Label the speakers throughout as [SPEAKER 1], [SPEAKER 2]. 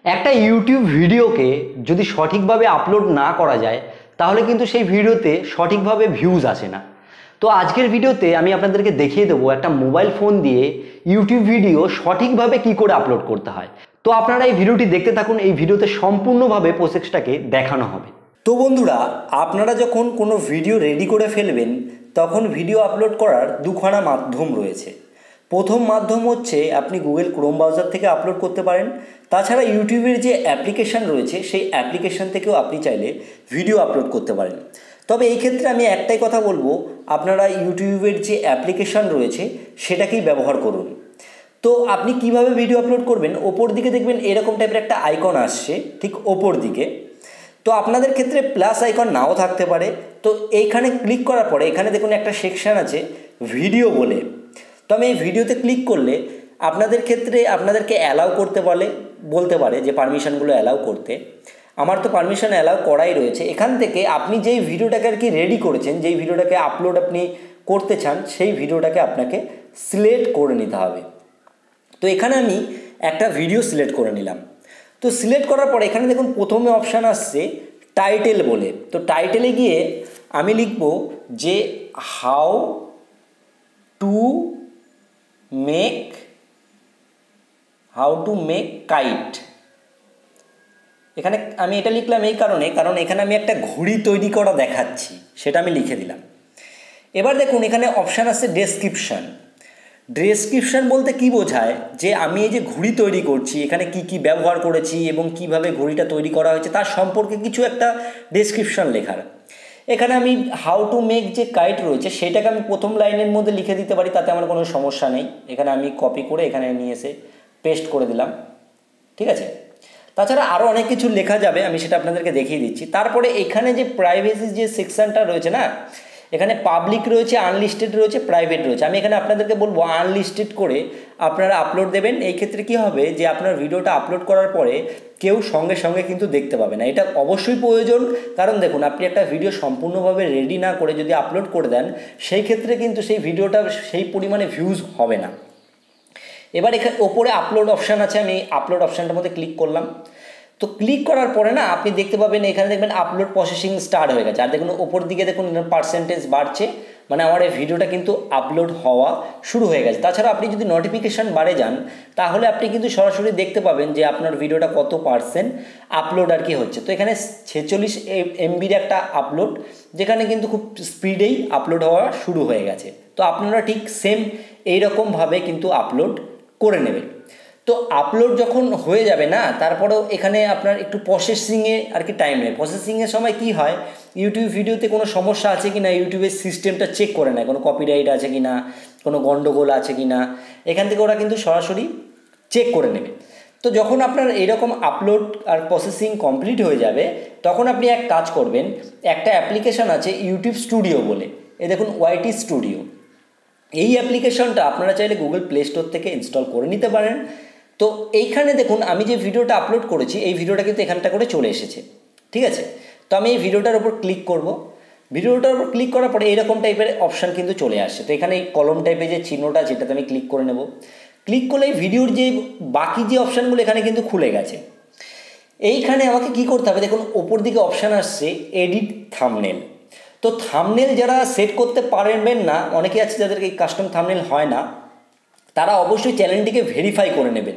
[SPEAKER 1] একটা ইউটিউব ভিডিওকে যদি সঠিকভাবে আপলোড না করা যায় তাহলে কিন্তু সেই ভিডিওতে সঠিকভাবে ভিউজ আসে না। তো আজকের ভিডিওতে আমি আপনাদেরকে দেখিয়ে দেবো একটা মোবাইল ফোন দিয়ে ইউটিউব ভিডিও সঠিকভাবে কি করে আপলোড করতে হয়। তো আপনারা এই ভিডিওটি দেখতে থাকুন, এই ভিডিওতে সম্পূর্ণভাবে প্রসেসটাকে দেখানো হবে।
[SPEAKER 2] তো বন্ধুরা, আপনারা যখন কোনো ভিডিও রেডি করে ফেলবেন তখন ভিডিও আপলোড করার দুখানা মাধ্যম রয়েছে। প্রথম মাধ্যম হচ্ছে আপনি গুগল ক্রোম ব্রাউজার থেকে আপলোড করতে পারেন। তাছাড়া ইউটিউবের যে অ্যাপ্লিকেশান রয়েছে সেই অ্যাপ্লিকেশান থেকেও আপনি চাইলে ভিডিও আপলোড করতে পারেন। তবে এই ক্ষেত্রে আমি একটাই কথা বলবো, আপনারা ইউটিউবের যে অ্যাপ্লিকেশান রয়েছে সেটাকেই ব্যবহার করুন। তো আপনি কিভাবে ভিডিও আপলোড করবেন, ওপর দিকে দেখবেন এরকম টাইপের একটা আইকন আসছে ঠিক ওপর দিকে। তো আপনাদের ক্ষেত্রে প্লাস আইকন নাও থাকতে পারে। তো এইখানে ক্লিক করার পরে এখানে দেখুন একটা সেকশান আছে ভিডিও বলে। তো আমি এই ভিডিওতে ক্লিক করলে আপনাদের ক্ষেত্রে আপনাদেরকে অ্যালাউ করতে বলতে পারে যে পারমিশনগুলো অ্যালাউ করতে। আমার তো পারমিশন অ্যালাউ করাই রয়েছে। এখান থেকে আপনি যেই ভিডিওটাকে আর কি রেডি করেছেন, যেই ভিডিওটাকে আপলোড আপনি করতে চান, সেই ভিডিওটাকে আপনাকে সিলেক্ট করে নিতে হবে। তো এখানে আমি একটা ভিডিও সিলেক্ট করে নিলাম। তো সিলেক্ট করার পরে এখানে দেখুন প্রথমে অপশান আসছে টাইটেল বলে। তো টাইটেলে গিয়ে আমি লিখব যে হাউ টু মেক কাইট। এখানে আমি এটা লিখলাম এই কারণ এখানে আমি একটা ঘড়ি তৈরি করা দেখাচ্ছি, সেটা আমি লিখে দিলাম। এবার দেখুন এখানে অপশান আছে ডেসক্রিপশান বলতে কি বোঝায়, যে আমি এই যে ঘড়ি তৈরি করছি এখানে কি কি ব্যবহার করেছি এবং কিভাবে ঘড়িটা তৈরি করা হয়েছে তার সম্পর্কে কিছু একটা ডেসক্রিপশান লেখার। এখানে আমি হাউ টু মেক যে কাইট রয়েছে সেটাকে আমি প্রথম লাইনের মধ্যে লিখে দিতে পারি, তাতে আমার কোনো সমস্যা নেই। এখানে আমি কপি করে এখানে নিয়ে এসে পেস্ট করে দিলাম, ঠিক আছে। তাছাড়া আরও অনেক কিছু লেখা যাবে, আমি সেটা আপনাদেরকে দেখিয়ে দিচ্ছি। তারপরে এখানে যে প্রাইভেসি যে সেকশানটা রয়েছে না, এখানে পাবলিক রয়েছে, আনলিস্টেড রয়েছে, প্রাইভেট রয়েছে। আমি এখানে আপনাদেরকে বলবো আনলিস্টেড করে আপনারা আপলোড দেবেন। এই ক্ষেত্রে কী হবে যে আপনার ভিডিওটা আপলোড করার পরে কেউ সঙ্গে সঙ্গে কিন্তু দেখতে পাবে না, এটা অবশ্যই প্রয়োজন। কারণ দেখুন, আপনি একটা ভিডিও সম্পূর্ণভাবে রেডি না করে যদি আপলোড করে দেন, সেই ক্ষেত্রে কিন্তু সেই ভিডিওটা সেই পরিমাণে ভিউজ হবে না। এবার এখানে ওপরে আপলোড অপশান আছে, আমি আপলোড অপশানটার মধ্যে ক্লিক করলাম। তো ক্লিক করার পরে না আপনি দেখতে পাবেন এখানে দেখবেন আপলোড প্রসেসিং স্টার্ট হয়ে গেছে। আর দেখুন ওপর দিকে দেখুন পার্সেন্টেজ বাড়ছে, মানে আমার এই ভিডিওটা কিন্তু আপলোড হওয়া শুরু হয়ে গেছে। তাছাড়া আপনি যদি নোটিফিকেশান বারে যান তাহলে আপনি কিন্তু সরাসরি দেখতে পাবেন যে আপনার ভিডিওটা কত পার্সেন্ট আপলোড আর কি হচ্ছে। তো এখানে 46 MBর একটা আপলোড, যেখানে কিন্তু খুব স্পিডেই আপলোড হওয়া শুরু হয়ে গেছে। তো আপনারা ঠিক সেম এইরকমভাবে কিন্তু আপলোড করে নেবেন। তো আপলোড যখন হয়ে যাবে না, তারপরেও এখানে আপনার একটু প্রসেসিংয়ে আর কি টাইম নেয়। প্রসেসিংয়ের সময় কি হয়, ইউটিউব ভিডিওতে কোনো সমস্যা আছে কি না ইউটিউবের সিস্টেমটা চেক করে নেয়, কোনো কপিরাইট আছে কি না, কোনো গন্ডগোল আছে কি না, এখান থেকে ওরা কিন্তু সরাসরি চেক করে নেবে। তো যখন আপনার এইরকম আপলোড আর প্রসেসিং কমপ্লিট হয়ে যাবে, তখন আপনি এক কাজ করবেন, একটা অ্যাপ্লিকেশান আছে ইউটিউব স্টুডিও বলে, এই দেখুন ওয়াইটি স্টুডিও। এই অ্যাপ্লিকেশনটা আপনারা চাইলে গুগল প্লে স্টোর থেকে ইনস্টল করে নিতে পারেন। তো এইখানে দেখুন আমি যে ভিডিওটা আপলোড করেছি এই ভিডিওটা কিন্তু এখানটা করে চলে এসেছে, ঠিক আছে। তো আমি এই ভিডিওটার উপর ক্লিক করব। ভিডিওটার উপর ক্লিক করার পরে এইরকম টাইপের অপশান কিন্তু চলে আসছে। তো এখানে এই কলম টাইপের যে চিহ্নটা, যেটাতে আমি ক্লিক করে নেব। ক্লিক করলে এই ভিডিওর যে বাকি যে অপশানগুলো এখানে কিন্তু খুলে গেছে। এইখানে আমাকে কি করতে হবে, দেখুন ওপর দিকে অপশান আসছে এডিট থাম্বনেল। তো থাম্বনেল যারা সেট করতে পারবেন না, অনেকে আছে যাদেরকে এই কাস্টম থাম্বনেল হয় না, তারা অবশ্যই চ্যানেলটিকে ভেরিফাই করে নেবেন।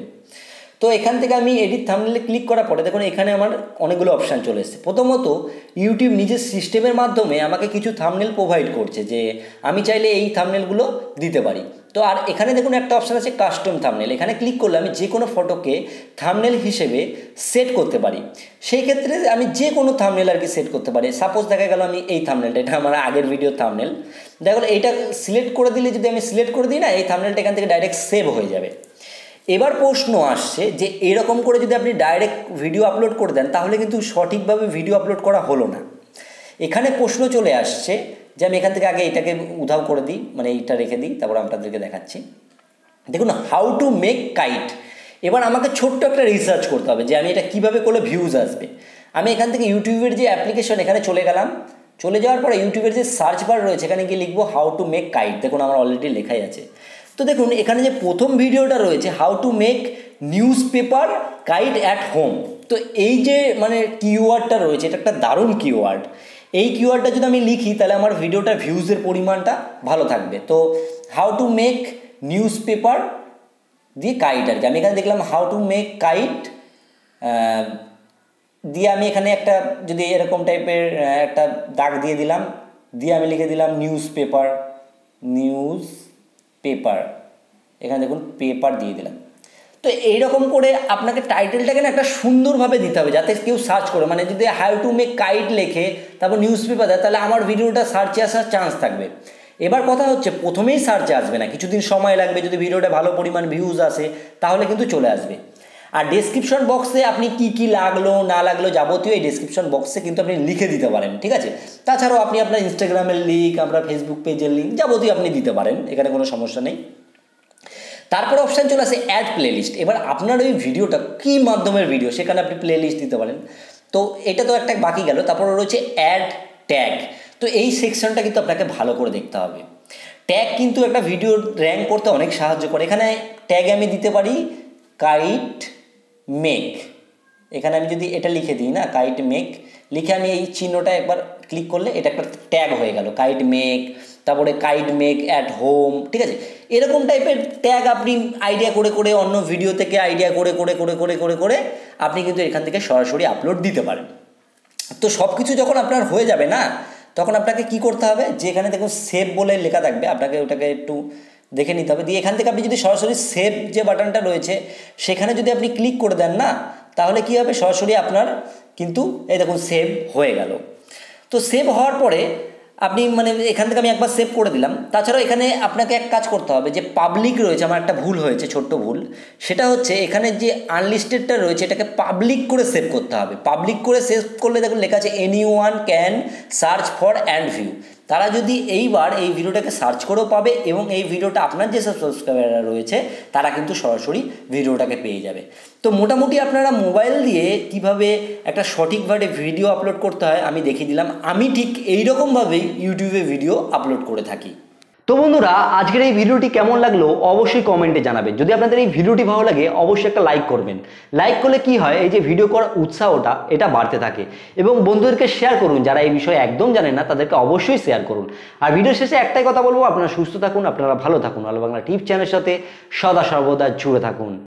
[SPEAKER 2] তো এখান থেকে আমি এডিট থাম্বনেলে ক্লিক করার পরে দেখুন এখানে আমার অনেকগুলো অপশান চলে এসেছে। প্রথমত ইউটিউব নিজের সিস্টেমের মাধ্যমে আমাকে কিছু থাম্বনেল প্রোভাইড করছে, যে আমি চাইলে এই থাম্বনেলগুলো দিতে পারি। তো আর এখানে দেখুন একটা অপশান আছে কাস্টম থাম্বনেল। এখানে ক্লিক করলে আমি যে কোনো ফটোকে থাম্বনেল হিসেবে সেট করতে পারি। সেই ক্ষেত্রে আমি যে কোনো থাম্বনেল আর কি সেট করতে পারি। সাপোজ দেখা গেল আমি এই থাম্বনেলটা, এটা আমার আগের ভিডিওর থাম্বনেল, দেখা গেলো এইটা সিলেক্ট করে দিলে, যদি আমি সিলেক্ট করে দিই না, এই থাম্বনেলটা এখান থেকে ডাইরেক্ট সেভ হয়ে যাবে। এবার প্রশ্ন আসছে যে এরকম করে যদি আপনি ডাইরেক্ট ভিডিও আপলোড করে দেন তাহলে কিন্তু সঠিকভাবে ভিডিও আপলোড করা হলো না। এখানে প্রশ্ন চলে আসছে যে আমি এখান থেকে আগে এটাকে উধাও করে দিই, মানে এইটা রেখে দিই, তারপর আপনাদেরকে দেখাচ্ছি। দেখুন হাউ টু মেক কাইট। এবার আমাকে ছোট্ট একটা রিসার্চ করতে হবে যে আমি এটা কীভাবে করলে ভিউজ আসবে। আমি এখান থেকে ইউটিউবের যে অ্যাপ্লিকেশন এখানে চলে গেলাম। চলে যাওয়ার পরে ইউটিউবের যে সার্চ বার রয়েছে এখানে গিয়ে লিখবো হাউ টু মেক কাইট। দেখুন আমার অলরেডি লেখাই আছে। তো দেখুন এখানে যে প্রথম ভিডিওটা রয়েছে how to make news paper guide at home. তো এই যে মানে কিওয়ার্ডটা রয়েছে, এটা একটা দারুণ কিওয়ার্ড। এই কিওয়ার্ডটা যদি আমি লিখি তাহলে আমার ভিডিওটার ভিউজের পরিমাণটা ভালো থাকবে। তো how to make news paper দিয়ে কাইট আর কি, আমি এখানে দেখলাম হাউ টু মেক কাইট দিয়ে আমি এখানে একটা যদি এরকম টাইপের একটা দাগ দিয়ে দিলাম, দিয়ে আমি লিখে দিলাম নিউজ পেপার, নিউজ পেপার, এখানে দেখুন পেপার দিয়ে দিলাম। তো এইরকম করে আপনাকে টাইটেলটাকে না একটা সুন্দরভাবে দিতে হবে যাতে কেউ সার্চ করে, মানে যদি হাউ টু মেক কাইট লেখে তারপর নিউজ পেপার দেয় তাহলে আমার ভিডিওটা সার্চে আসার চান্স থাকবে। এবার কথা হচ্ছে প্রথমেই সার্চে আসবে না, কিছুদিন সময় লাগবে, যদি ভিডিওটা ভালো পরিমাণ ভিউজ আসে তাহলে কিন্তু চলে আসবে। আর ডেসক্রিপশন বক্সে আপনি কি কি লাগলো না লাগলো যাবতীয় এই ডেসক্রিপশন বক্সে কিন্তু আপনি লিখে দিতে পারেন, ঠিক আছে। তাছাড়াও আপনি আপনার ইনস্টাগ্রামের লিঙ্ক, আমরা ফেসবুক পেজের লিঙ্ক যাবতীয় আপনি দিতে পারেন, এখানে কোনো সমস্যা নেই। তারপর অপশান চলে আসে অ্যাড প্লেলিস্ট। এবার আপনার ওই ভিডিওটা কী মাধ্যমের ভিডিও সেখানে আপনি প্লেলিস্ট দিতে পারেন। তো এটা তো একটা বাকি গেল, তারপর রয়েছে অ্যাড ট্যাগ। তো এই সেকশনটা কিন্তু আপনাকে ভালো করে দেখতে হবে। ট্যাগ কিন্তু একটা ভিডিও র্যাঙ্ক করতে অনেক সাহায্য করে। এখানে ট্যাগে আমি দিতে পারি কাইট মেক, এখানে আমি যদি এটা লিখে দিই না কাইট মেক, লিখে আমি এই চিহ্নটা একবার ক্লিক করলে এটা একটা ট্যাগ হয়ে গেল কাইট মেক, তারপরে কাইট মেক অ্যাট হোম, ঠিক আছে। এরকম টাইপের ট্যাগ আপনি আইডিয়া করে করে অন্য ভিডিও থেকে আইডিয়া করে করে করে করে করে করে আপনি কিন্তু এখান থেকে সরাসরি আপলোড দিতে পারেন। তো সব কিছু যখন আপনার হয়ে যাবে না, তখন আপনাকে কি করতে হবে, যে এখানে দেখুন সেভ বলে লেখা থাকবে, আপনাকে ওটাকে একটু দেখে নিতে হবে। দিয়ে এখান থেকে আপনি যদি সরাসরি সেভ যে বাটনটা রয়েছে সেখানে যদি আপনি ক্লিক করে দেন না, তাহলে কি হবে, সরাসরি আপনার কিন্তু এই দেখুন সেভ হয়ে গেল। তো সেভ হওয়ার পরে আপনি মানে এখান থেকে আমি একবার সেভ করে দিলাম। তাছাড়াও এখানে আপনাকে এক কাজ করতে হবে, যে পাবলিক রয়েছে, আমার একটা ভুল হয়েছে, ছোট্ট ভুল, সেটা হচ্ছে এখানে যে আনলিস্টেডটা রয়েছে এটাকে পাবলিক করে সেভ করতে হবে। পাবলিক করে সেভ করলে দেখুন লেখা আছে anyone can search for and view. তারা যদি এইবার এই ভিডিওটাকে সার্চ করেও পাবে এবং এই ভিডিওটা আপনার যেসব সাবস্ক্রাইবাররা রয়েছে তারা কিন্তু সরাসরি ভিডিওটাকে পেয়ে যাবে। তো মোটামুটি আপনারা মোবাইল দিয়ে কিভাবে একটা সঠিকভাবে ভিডিও আপলোড করতে হয় আমি দেখিয়ে দিলাম। আমি ঠিক এইরকমভাবেই ইউটিউবে ভিডিও আপলোড করে থাকি।
[SPEAKER 1] তো বন্ধুরা, আজকের এই ভিডিওটি কেমন লাগলো অবশ্যই কমেন্টে জানাবেন। যদি আপনাদের এই ভিডিওটি ভালো লাগে অবশ্যই একটা লাইক করবেন। লাইক করলে কি হয়, এই যে ভিডিও করার উৎসাহটা এটা বাড়তে থাকে। এবং বন্ধুদেরকে শেয়ার করুন, যারা এই বিষয়ে একদম জানেন না তাদেরকে অবশ্যই শেয়ার করুন। আর ভিডিও শেষে একটাই কথা বলবো, আপনারা সুস্থ থাকুন, আপনারা ভালো থাকুন, আলো বাংলা টিভি চ্যানেলের সাথে সদা সর্বদা জুড়ে থাকুন।